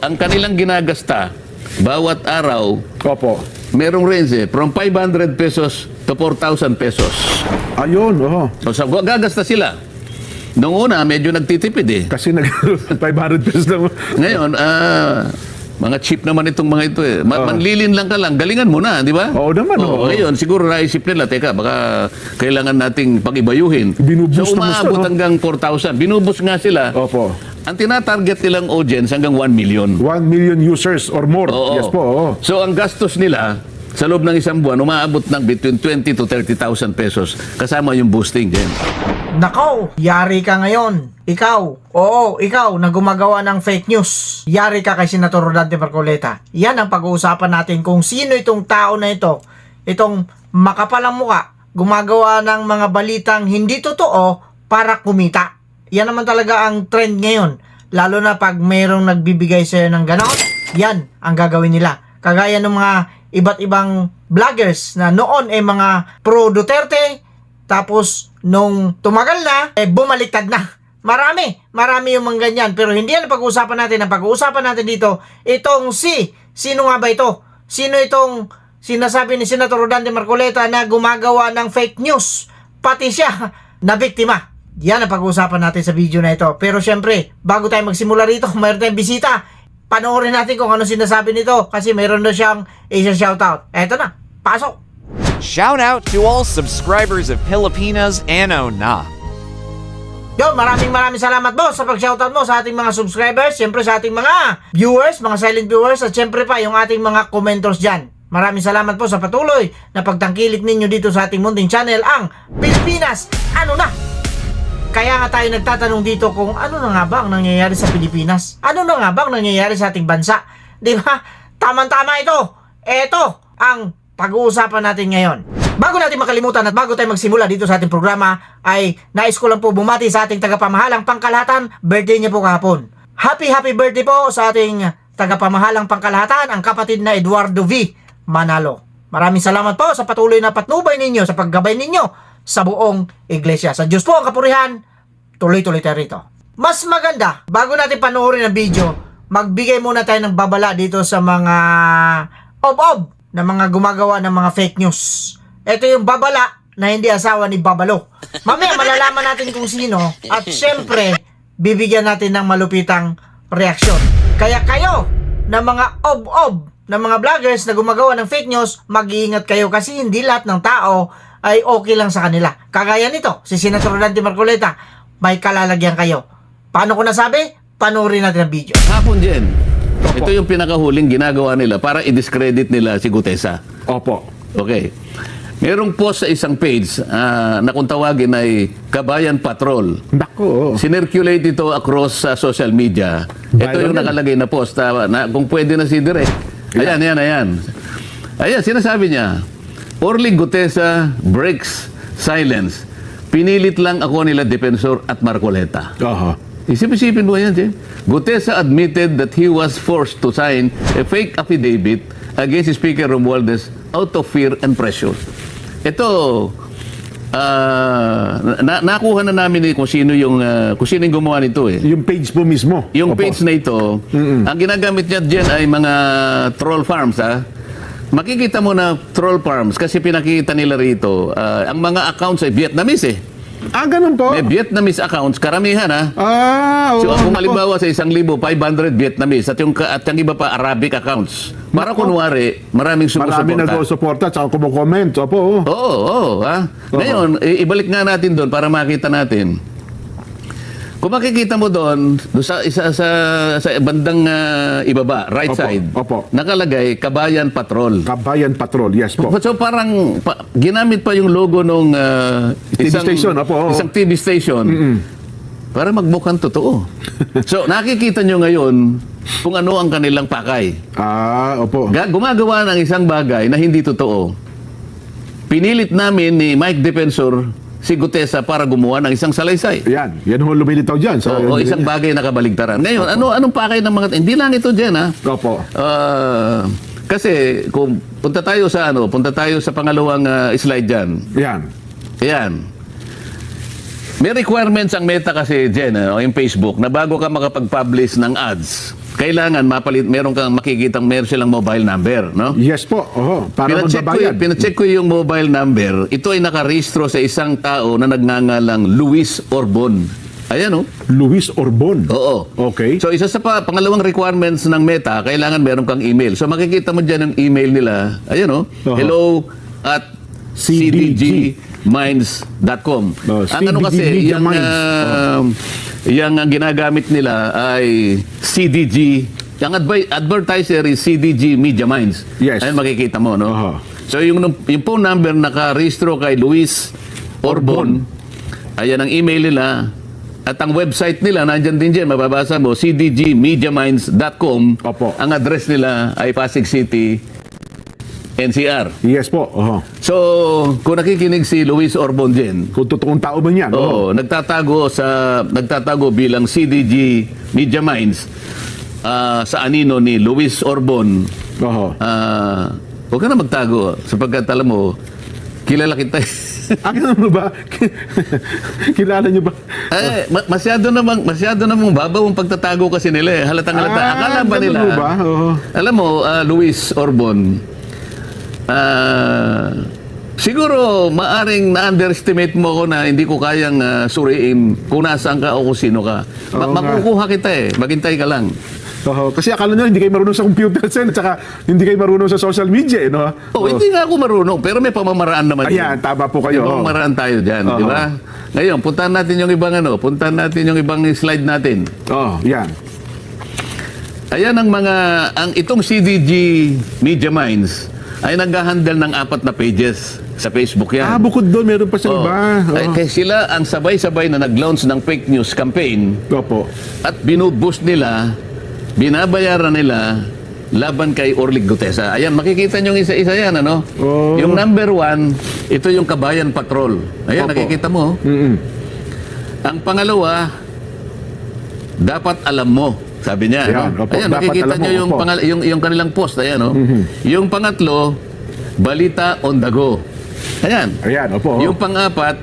Ang kanilang ginagasta bawat araw, Opo. merong range from 500 pesos to 4,000 pesos. Ayun, oo. So, gagasta sila. Noong una, medyo nagtitipid eh. Kasi 500 pesos lang. Ngayon, mga cheap naman itong mga ito eh. Manlilin lang ka lang, galingan mo na, di ba? Oo naman, oo. Ngayon, siguro naisip nila, teka, baka kailangan nating pag-ibayuhin. Binuboost so, na gusto, umaabot no? hanggang 4,000. Binuboost nga sila. Opo. Ang tinatarget nilang audience hanggang 1 million. 1 million users or more. Oo. Yes po, oo. So, ang gastos nila, sa loob ng isang buwan, umaabot ng between 20 to 30,000 pesos. Kasama yung boosting din. Nakaw, yari ka ngayon. Ikaw, oo, ikaw na gumagawa ng fake news. Yari ka kay Senator Rodante Marcoleta. Yan ang pag-uusapan natin kung sino itong tao na ito. Itong makapalang muka, gumagawa ng mga balitang hindi totoo para kumita. Yan naman talaga ang trend ngayon. Lalo na pag mayroong nagbibigay sa'yo ng ganon, yan ang gagawin nila. Kagaya ng mga iba't ibang vloggers na noon ay mga pro Duterte, tapos nung tumagal na, bumaliktad na. Marami yung mga ganyan. Pero hindi yan ang pag-uusapan natin. Ang pag-uusapan natin dito, itong sino nga ba ito? Sino itong sinasabi ni Senator Rodante Marcoleta na gumagawa ng fake news? Pati siya na biktima. Yan ang pag-uusapan natin sa video na ito. Pero syempre, bago tayo magsimula rito, mayroon tayong bisita. Panoorin natin kung ano sinasabi nito kasi mayroon na siyang isang shoutout. Eto na, pasok! Shout out to all subscribers of Pilipinas Ano Na. Yo, maraming salamat boss sa pag-shoutout mo sa ating mga subscribers, syempre sa ating mga viewers, mga silent viewers, at syempre pa yung ating mga commenters dyan. Maraming salamat po sa patuloy na pagtangkilik ninyo dito sa ating munting channel, ang Pilipinas Ano Na. Kaya nga tayo nagtatanong dito kung ano na nga ba ang nangyayari sa Pilipinas? Ano na nga ba ang nangyayari sa ating bansa? Di ba? Tama-tama ito. Ito ang pag-uusapan natin ngayon. Bago natin makalimutan at bago tayo magsimula dito sa ating programa, ay nais ko lang po bumati sa ating tagapamahalang pangkalahatan. Birthday niya po kahapon. Happy birthday po sa ating tagapamahalang pangkalahatan, ang kapatid na Eduardo V. Manalo. Maraming salamat po sa patuloy na patnubay ninyo, sa paggabay ninyo sa buong iglesia. Sa Diyos po ang kapurihan, tuloy-tuloy tayo rito. Mas maganda, bago natin panoorin ang video, magbigay muna tayo ng babala dito sa mga ob-ob na mga gumagawa ng mga fake news. Ito yung babala na hindi asawa ni Babalo. Mamaya malalaman natin kung sino at syempre, bibigyan natin ng malupitang reaksyon. Kaya kayo na mga ob-ob na mga vloggers na gumagawa ng fake news, mag-iingat kayo kasi hindi lahat ng tao ay okay lang sa kanila. Kagaya nito, si Senator Rodante Marcoleta, may kalalagyan kayo. Paano ko nasabi? Panoorin natin ang video. Hapon din. Ito yung pinakahuling ginagawa nila para i-discredit nila si Gutesa. Opo. Okay. Merong post sa isang page na kung tawagin ay Kabayan Patrol. Naku, oo. Sinirculate ito across social media. Ito yung nakalagay na post. Na, kung pwede na si Direk. Ayan. Ayan, sinasabi niya, Orly Gutesa breaks silence. Pinilit lang ako nila Defensor at Marcoleta. Aha. Isip-isipin mo yan, Jen. Gutesa admitted that he was forced to sign a fake affidavit against Speaker Romualdez out of fear and pressure. Ito, nakuha na namin kung sino yung gumawa nito eh. Yung page po mismo. Yung Opo. page na ito, ang ginagamit niya dyan ay mga troll farms, ha? Makikita mo na troll farms kasi pinakita nila rito, ang mga accounts ay Vietnamese eh. Ganun po? May Vietnamese accounts, karamihan ha. Oo. So kung halimbawa sa 1,500 Vietnamese at yung iba pa Arabic accounts. Para kunwari, maraming sumusuporta. Marami nag-suporta at kumukomment. Opo. Oo, ha. Ngayon, ibalik nga natin doon para makita natin. Kung makikita mo doon sa bandang ibaba, right Opo, side, opo. nakalagay Kabayan Patrol. Kabayan Patrol, yes po. So parang ginamit pa yung logo nung TV station, opo, oo. isang TV station para magmukhang totoo. So nakikita nyo ngayon kung ano ang kanilang pakay. Opo. Gumagawa ng isang bagay na hindi totoo. Pinilit namin ni Mike Defensor si Gutesa para gumawa ng isang salaysay. Yan ho lumilitaw dyan. O isang bagay na kabaligtaran. Ngayon, anong pakay ng mga... Hindi lang ito dyan, ha? Opo. Kasi, kung punta tayo sa pangalawang slide dyan. Yan. Ayan. May requirements ang Meta kasi dyan, yung Facebook, na bago ka makapag-publish ng ads, kailangan meron kang makikitang meron silang mobile number, no? Yes po. Oho, para magbabayad. Pinacheck ko yung mobile number. Ito ay nakarehistro sa isang tao na nagngangalang Luis Orbon. Ayan, oh. Luis Orbon. Oo. Okay. So, isa sa pangalawang requirements ng Meta, kailangan meron kang email. So, makikita mo dyan ang email nila. Ayan, oh. Oho. hello@cdgminds.com. Oh, Ang ano kasi, CDG Media yung, Minds. yung ginagamit nila ay CDG. Yung advertiser is CDG Media Minds. Yes. Ayan, makikita mo, no? Oho. So, yung phone number nakarehistro kay Luis Orbon, ayan ang email nila. At ang website nila, nandyan din dyan, mababasa mo, cdgmediaminds.com. Opo. Ang address nila ay Pasig City, NCR. Yes po. Oho. So, kung nakikinig si Luis Orbon dyan, Kung totoong tao ba niyan? oo, nagtatago bilang CDG Media Minds sa anino ni Luis Orbon. Oho. Huwag ka na magtago sapagkat alam mo, kilala kita. Akin mo ba? Kilala niyo ba? Masyado namang babaw ang pagtatago kasi nila eh. Halatang halata. Akala ba ganun nila? mo ba? Oo. Alam mo, Luis Orbon, siguro maaring na-underestimate mo ko na hindi ko kayang suriin kung nasaan ka o kung sino ka. Oo nga. Makukuha kita eh. Maghintay ka lang. Oho. Kasi akala niyo hindi kayo marunong sa computer, Sen, at saka hindi kayo marunong sa social media, eh, no? Hindi nga ako marunong, pero may pamamaraan naman. Ayan, tama po kayo. May pamamaraan tayo dyan, di ba? Ngayon, puntahan natin yung ibang slide natin. Oh, yan. Ayan itong CDG Media Minds ay nag-handle ng 4 na pages sa Facebook yan. Bukod doon, meron pa sa Oo. iba. Ay, kaya sila ang sabay-sabay na nag-launch ng fake news campaign Opo. at binuboost nila, binabayaran nila laban kay Orlig Gutesa. Ayan, makikita nyo isa-isa yan, ano? Oh. Yung number 1, ito yung Kabayan Patrol. Ayan, Opo. nakikita mo. Mm-mm. Ang pangalawa, dapat alam mo. Sabi niya, Ayan, no? opo. Ayan, Dapat makikita alam mo, nyo yung, opo. yung kanilang post. Ayan, no? Yung pangatlo, Balita on the go. Ayan. Ayan, opo. Yung pang-apat,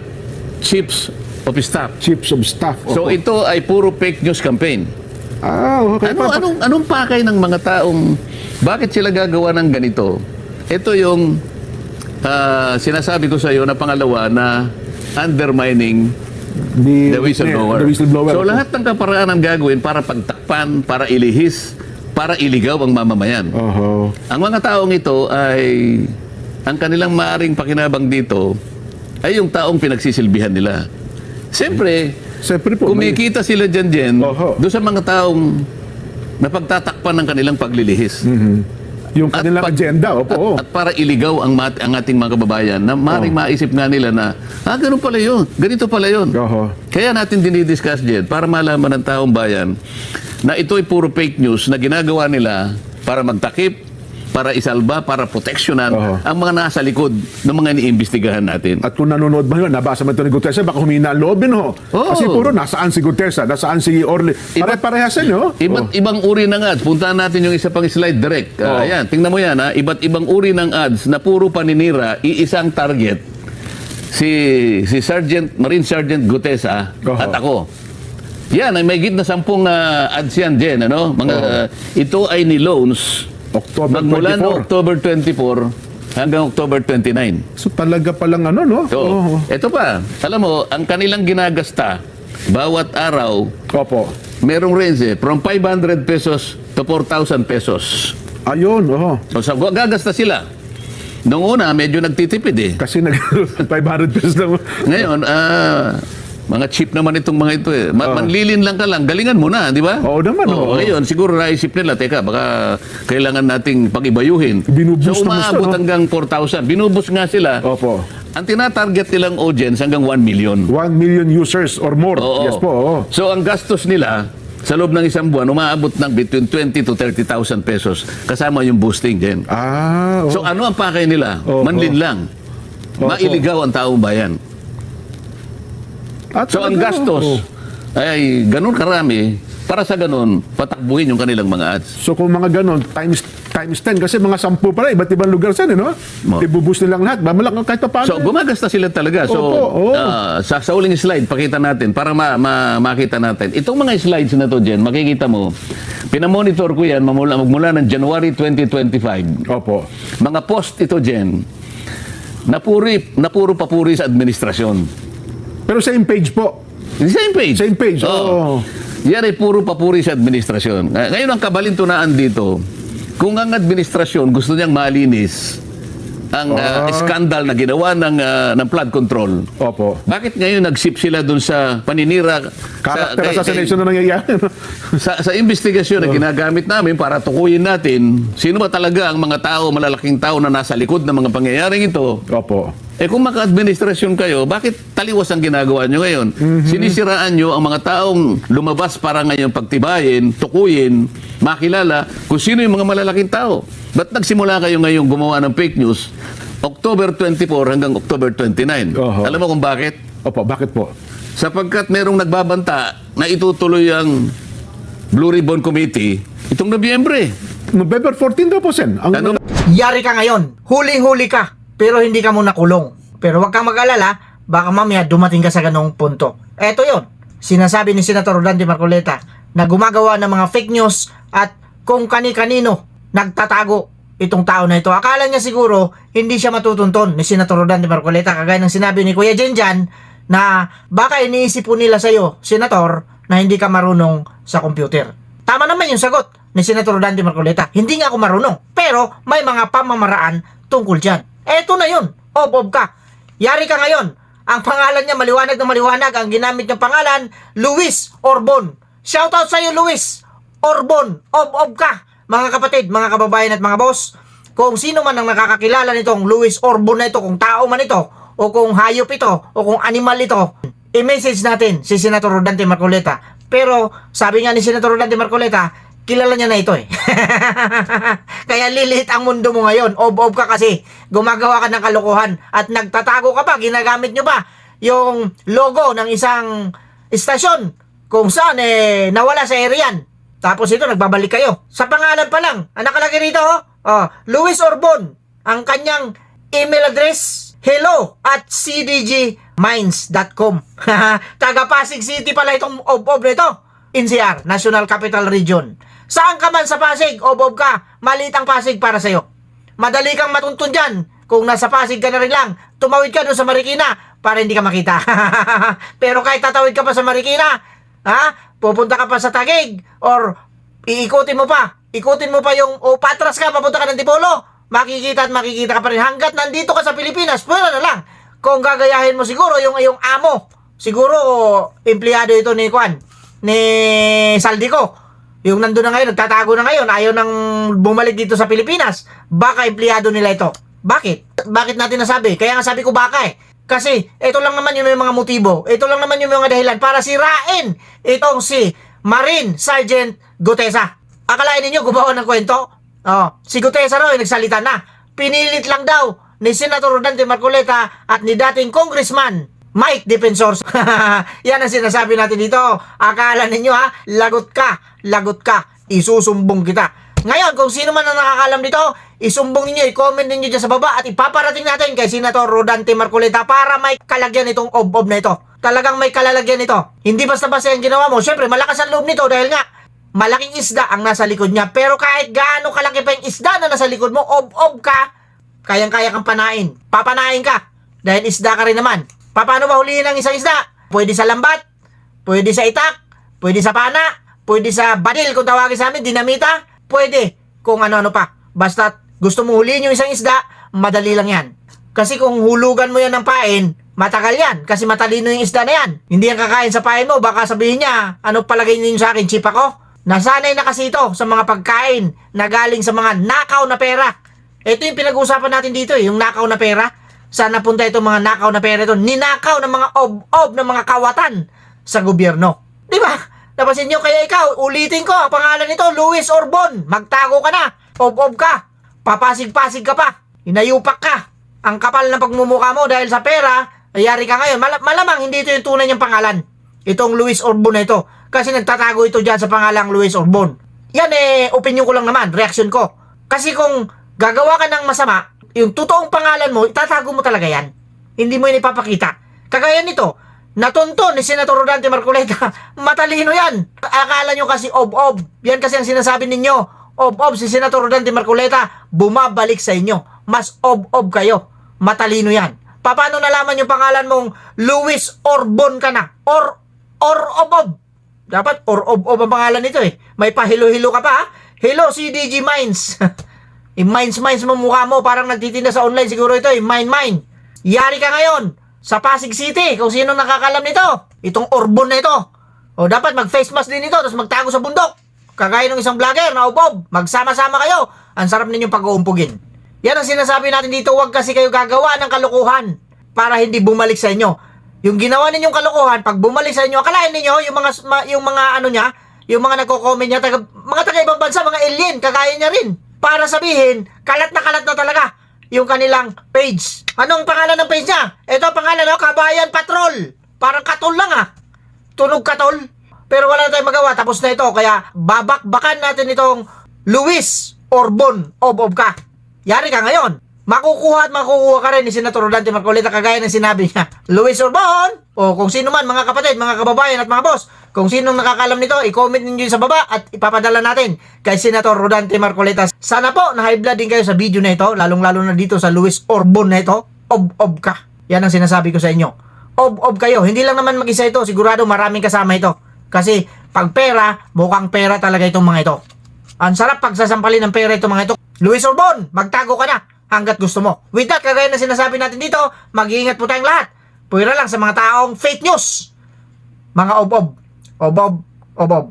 Chiefs of Staff. Chiefs of staff. So Opo. ito ay puro fake news campaign. Okay. Anong pakay ng mga taong bakit sila gagawa ng ganito? Ito yung sinasabi ko sa iyo na pangalawa na undermining the whistleblower. The whistleblower. So Opo. lahat ng kaparaanan gagawin para pagtakpan, para ilihis, para iligaw ang mamamayan. Oho. Ang mga taong ito ay ang kanilang maaring pakinabang dito ay yung taong pinagsisilbihan nila. Siyempre, Po. kumikita sila dyan Oho. doon sa mga taong napagtatakpan ng kanilang paglilihis. Yung kanilang agenda. Opo. At para iligaw ang ating mga kababayan na maaaring maisip nga nila na, ganun pala yun, ganito pala yun. Oho. Kaya natin dinidiscuss dyan para malaman ng taong bayan na ito ay puro fake news na ginagawa nila para magtakip, para isalba, para proteksyonan Oho. ang mga nasa likod ng mga iniimbestigahan natin. At kung nanonood ba yun, nabasa mo ito ni Gutesa, baka humina ang loobin, ho. Oo. Kasi puro, nasaan si Gutesa, nasaan si Orly. Pare-parehasan, ho. Iba't ibang uri ng ads. Puntahan natin yung isa pang slide direct. Oo. Ayan, tingnan mo yan. Iba't ibang uri ng ads na puro paninira, iisang target. Si Marine Sergeant Gutesa Oo. at ako. Yan, ay may git na 10 ads yan, Jen. Ano? Ito ay ni loans October magmula 24. no October 24 hanggang October 29. So talaga palang ano, no? So, ito pa. Alam mo, ang kanilang ginagasta bawat araw, Opo. merong range from 500 pesos to 4,000 pesos. Ayun, oho. So, gagasta sila. Noong una, medyo nagtitipid eh. Kasi 500 pesos lang. Ngayon, mga cheap naman itong mga ito eh. Manlilin lang ka lang, galingan mo na, di ba? Oo naman, oo. Ngayon, siguro naisip nila, teka, baka kailangan nating pag-ibayuhin. Binuboost So, na umaabot gusto, no? hanggang 4,000. Binuboost nga sila. Opo. Ang tinatarget nilang audience hanggang 1 million. 1 million users or more. Oo. Yes po, oo. So, ang gastos nila, sa loob ng isang buwan, umaabot ng between 20 to 30,000 pesos. Kasama yung boosting din. Oo. So, ano ang pakay nila? Oo. Manlin lang. Oo. Mailigaw ang taong bayan. At So, ang talaga, gastos oo. ay ganun karami para sa ganun, patakbuhin yung kanilang mga ads. So kung mga ganon, times 10, kasi mga 10 pala, iba't ibang lugar saan, no? Mo. Ibubus nilang lahat. Mamalak kahit pa paano. So, gumagasta sila talaga. So, Opo, oo. sa uling slide, pakita natin para makita natin. Itong mga slides na to, Jen, makikita mo, pinamonitor ko yan magmula ng January 2025. Opo. Mga post ito, Jen, na puro papuri sa administrasyon. Pero same page po. Same page. Same page, oo. Yan ay puro papuri sa administrasyon. Ngayon ang kabalintunaan dito, kung ang administrasyon gusto niyang malinis ang skandal na ginawa ng flood control, Opo. bakit ngayon nag-sip sila dun sa paninira Character assassination na nangyayari. sa investigasyon na ginagamit namin para tukuyin natin sino ba talaga ang mga tao, malalaking tao na nasa likod ng mga pangyayaring ito. Opo. Kung maka-administrasyon kayo, bakit taliwas ang ginagawa nyo ngayon? Sinisiraan nyo ang mga taong lumabas para ngayon pagtibayin, tukuyin, makilala kung sino yung mga malalaking tao. Ba't nagsimula kayo ngayon gumawa ng fake news October 24 hanggang October 29? Oho. Alam mo kung bakit? Opo, bakit po? Sapagkat merong nagbabanta na itutuloy ang Blue Ribbon Committee itong Nobyembre. November 14 daw po, Sen. Ano? Yari ka ngayon. Huling-huli ka. Pero hindi ka muna kulong. Pero wag kang mag-alala, baka mamaya dumating ka sa ganong punto. Eto yon. Sinasabi ni Senator Rodante Marcoleta na gumagawa ng mga fake news at kung kani-kanino nagtatago itong tao na ito. Akala niya siguro hindi siya matutunton ni Senator Rodante Marcoleta, kagaya ng sinabi ni Kuya Jenjan na baka iniisip po nila sa'yo, Senator, na hindi ka marunong sa computer. Tama naman yung sagot ni Senator Rodante Marcoleta. Hindi nga ako marunong, pero may mga pamamaraan tungkol dyan. Eto na yun. Ob ka. Yari ka ngayon. Ang pangalan niya maliwanag na maliwanag. Ang ginamit niyang pangalan, Luis Orbon. Shoutout sa iyo, Luis Orbon. Ob ka. Mga kapatid, mga kababayan at mga boss, kung sino man ang nakakakilala nitong Luis Orbon na ito, kung tao man ito, o kung hayop ito, o kung animal ito, i-message natin si Senator Rodante Marcoleta. Pero sabi nga ni Senator Rodante Marcoleta, kilala niya na ito eh. Kaya lilit ang mundo mo ngayon. Ob ka kasi. Gumagawa ka ng kalokohan at nagtatago ka pa. Ginagamit nyo pa yung logo ng isang istasyon kung saan nawala sa Arian. Tapos ito, nagbabalik kayo. Sa pangalan pa lang. Ang nakalagay rito, Luis Orbon. Ang kanyang email address, hello@cdgmines.com. Taga Pasig City pala itong ob na ito. NCR, National Capital Region. Saan ka man sa Pasig, ob ka, maliit ang Pasig para sa'yo. Madali kang matuntun dyan. Kung nasa Pasig ka na rin lang, tumawid ka doon sa Marikina para hindi ka makita. Pero kahit tatawid ka pa sa Marikina, pupunta ka pa sa Taguig, or ikutin mo pa yung, patras ka, papunta ka ng Tipolo, makikita at makikita ka pa rin. Hanggat nandito ka sa Pilipinas, pwede na lang. Kung gagayahin mo siguro yung amo, siguro empleyado ito ni Saldico. Yung nandun na ngayon, nagtatago na ngayon, ayaw nang bumalik dito sa Pilipinas. Baka empleyado nila ito. Bakit? Bakit natin nasabi? Kaya nga sabi ko baka eh. Kasi ito lang naman yung mga motibo. Ito lang naman yung mga dahilan para sirain itong si Marine Sergeant Gutesa. Akalain ninyo gumawa ng kwento? Si Gutesa raw nagsalita na. Pinilit lang daw ni Senator Rodante Marcoleta at ni dating Congressman Mike Defensor. Yan ang sinasabi natin dito. Akala ninyo lagot ka, isusumbong kita. Ngayon, kung sino man ang nakakalam dito, isumbong ninyo, i-comment ninyo dyan sa baba at ipaparating natin kay Senator Rodante Marcoleta para may kalagyan itong ob na ito. Talagang may kalalagyan ito. Hindi basta-basta yung ginawa mo. Siyempre, malakas ang loob nito dahil nga, malaking isda ang nasa likod niya. Pero kahit gaano kalaki pa yung isda na nasa likod mo, ob ka, kayang-kaya kang panain. Papanain ka. Dahil isda ka rin naman. Paano ba hulihin ang isang isda? Pwede sa lambat, pwede sa itak, pwede sa pana, pwede sa badil kung tawagin sa amin, dinamita, pwede kung ano-ano pa. Basta gusto mo hulihin yung isang isda, madali lang yan. Kasi kung hulugan mo yan ng pain, matagal yan. Kasi matalino yung isda na yan. Hindi yan kakain sa pain mo, baka sabihin niya, ano palagay ninyo sa akin, chip ako? Nasanay na kasi ito sa mga pagkain na galing sa mga nakaw na pera. Ito yung pinag-uusapan natin dito, yung nakaw na pera. Saan napunta itong mga nakaw na pera ito? Ninakaw ng mga ob ng mga kawatan sa gobyerno. Di ba? Napansin nyo, kaya ikaw, ulitin ko, ang pangalan nito, Luis Orbon. Magtago ka na. Ob ka. Papasig-pasig ka pa. Inayupak ka. Ang kapal ng pagmumukha mo dahil sa pera, ayari ka ngayon. Malamang hindi ito yung tunay niyang pangalan. Itong Luis Orbon na ito. Kasi nagtatago ito dyan sa pangalang Luis Orbon. Yan opinion ko lang naman, reaction ko. Kasi kung gagawa ka ng masama, yung totoong pangalan mo, itatago mo talaga yan. Hindi mo yun ipapakita. Kagaya nito, natunton ni Senator Rodante Marcoleta, matalino yan. Akala nyo kasi ob-ob. Yan kasi ang sinasabi ninyo. Ob-ob si Senator Rodante Marcoleta, bumabalik sa inyo. Mas ob-ob kayo. Matalino yan. Paano nalaman yung pangalan mong Luis Orbon ka na? Or ob-ob. Dapat or ob-ob ang pangalan nito eh. May pahilo-hilo ka pa ha? Hello CDG Mines. Mines mo mukha mo. Parang nagtitinda sa online siguro ito eh. Mine. Yari ka ngayon sa Pasig City. Kung sino nakakalam nito. Itong Orbon na ito. O dapat mag-face mask din ito. Tapos magtago sa bundok. Kagaya ng isang vlogger na ob-ob. Magsama-sama kayo. Ang sarap ninyong pag-uumpugin. Yan ang sinasabi natin dito. Huwag kasi kayo gagawa ng kalokohan para hindi bumalik sa inyo. Yung ginawa ninyong kalokohan, pag bumalik sa inyo, akalain ninyo, yung mga ano niya, yung mga nagko-comment niya, mga taga-ibang bansa, mga alien, kagaya niya rin. Para sabihin, kalat na talaga yung kanilang page. Anong pangalan ng page niya? Ito pangalan, Kabayan Patrol. Parang katol lang Tunog katol. Pero wala na tayong magawa, tapos na ito. Kaya babakbakan natin itong Luis Orbon, ob-ob ka. Yari ka ngayon. Makukuha ka rin ni Senator Rodante Marcoleta kagaya ng sinabi niya. Luis Orbon, o kung sino man, mga kapatid, mga kababayan at mga boss, kung sinong nakakalam nito, i-comment ninyo sa baba at ipapadala natin kay Senator Rodante Marcoleta. Sana po na high blood din kayo sa video na ito, lalong-lalo na dito sa Luis Orbon na ito. Ob-ob ka. Yan ang sinasabi ko sa inyo. Ob-ob kayo. Hindi lang naman mag-isa ito, sigurado maraming kasama ito. Kasi pag pera, mukhang pera talaga itong mga ito. Ang sarap pagsasampalin ng pera itong mga ito. Luis Orbon, magtago ka na hanggat gusto mo. With that, kagaya na sinasabi natin dito, mag-iingat po tayong lahat. Puwira lang sa mga taong fake news. Mga ob-ob. Ob-ob.